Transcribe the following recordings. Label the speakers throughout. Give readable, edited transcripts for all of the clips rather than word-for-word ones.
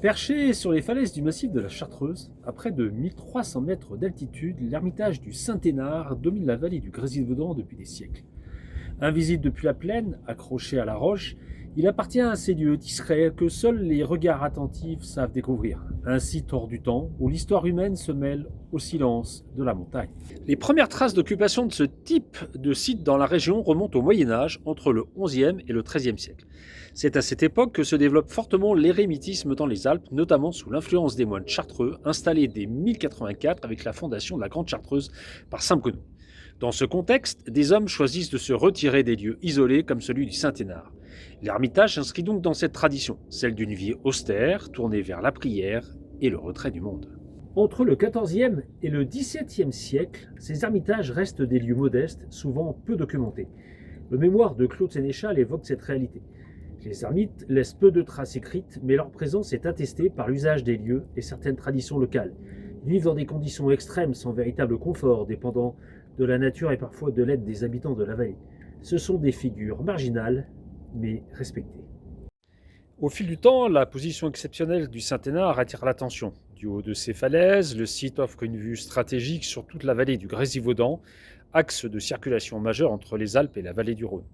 Speaker 1: Perché sur les falaises du massif de la Chartreuse, à près de 1300 mètres d'altitude, l'ermitage du Saint-Hénard domine la vallée du Grésivaudan depuis des siècles. Invisible depuis la plaine, accroché à la roche, il appartient à ces lieux discrets que seuls les regards attentifs savent découvrir. Un site hors du temps où l'histoire humaine se mêle au silence de la montagne. Les premières traces d'occupation de ce type de site dans la région remontent au Moyen-Âge, entre le XIe et le XIIIe siècle. C'est à cette époque que se développe fortement l'érémitisme dans les Alpes, notamment sous l'influence des moines chartreux, installés dès 1084 avec la fondation de la Grande Chartreuse par Saint Conon. Dans ce contexte, des hommes choisissent de se retirer des lieux isolés comme celui du Saint-Hénard. L'ermitage s'inscrit donc dans cette tradition, celle d'une vie austère, tournée vers la prière et le retrait du monde. Entre le XIVe et le XVIIe siècle, ces ermitages restent des lieux modestes, souvent peu documentés. Le mémoire de Claude Sénéchal évoque cette réalité. Les ermites laissent peu de traces écrites, mais leur présence est attestée par l'usage des lieux et certaines traditions locales. Ils vivent dans des conditions extrêmes, sans véritable confort, dépendant de la nature et parfois de l'aide des habitants de la vallée. Ce sont des figures marginales, mais respectées. Au fil du temps, la position exceptionnelle du Saint-Hénard attire l'attention. Du haut de ses falaises, le site offre une vue stratégique sur toute la vallée du Grésivaudan, axe de circulation majeur entre les Alpes et la vallée du Rhône.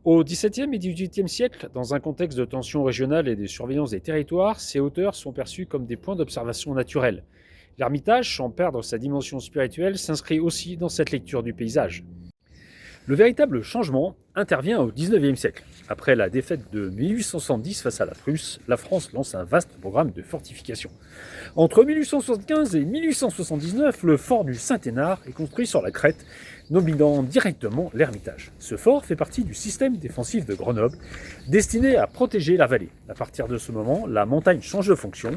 Speaker 1: Au XVIIe et XVIIIe siècle, dans un contexte de tension régionale et de surveillance des territoires, ces hauteurs sont perçues comme des points d'observation naturels. L'ermitage, sans perdre sa dimension spirituelle, s'inscrit aussi dans cette lecture du paysage. Le véritable changement intervient au XIXe siècle. Après la défaite de 1870 face à la Prusse, la France lance un vaste programme de fortification. Entre 1875 et 1879, le fort du Saint-Hénard est construit sur la crête, nominant directement l'ermitage. Ce fort fait partie du système défensif de Grenoble, destiné à protéger la vallée. À partir de ce moment, la montagne change de fonction.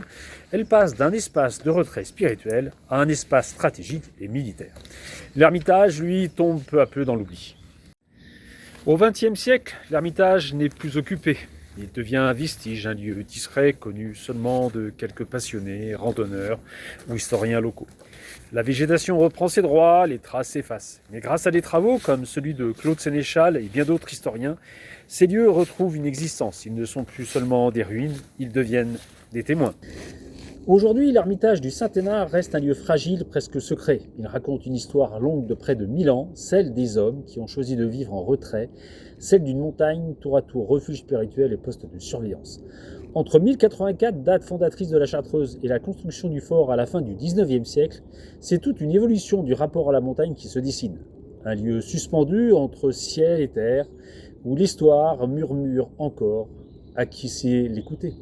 Speaker 1: Elle passe d'un espace de retrait spirituel à un espace stratégique et militaire. L'ermitage, lui, tombe peu à peu dans l'oubli. Au XXe siècle, l'ermitage n'est plus occupé. Il devient un vestige, un lieu discret connu seulement de quelques passionnés, randonneurs ou historiens locaux. La végétation reprend ses droits, les traces s'effacent. Mais grâce à des travaux comme celui de Claude Sénéchal et bien d'autres historiens, ces lieux retrouvent une existence. Ils ne sont plus seulement des ruines, ils deviennent des témoins. Aujourd'hui, l'ermitage du Saint-Hénard reste un lieu fragile, presque secret. Il raconte une histoire longue de près de 1000 ans, celle des hommes qui ont choisi de vivre en retrait, celle d'une montagne tour à tour refuge spirituel et poste de surveillance. Entre 1084, date fondatrice de la Chartreuse, et la construction du fort à la fin du XIXe siècle, c'est toute une évolution du rapport à la montagne qui se dessine. Un lieu suspendu entre ciel et terre, où l'histoire murmure encore à qui sait l'écouter.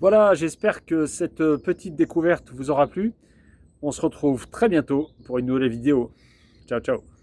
Speaker 1: Voilà, j'espère que cette petite découverte vous aura plu. On se retrouve très bientôt pour une nouvelle vidéo. Ciao, ciao.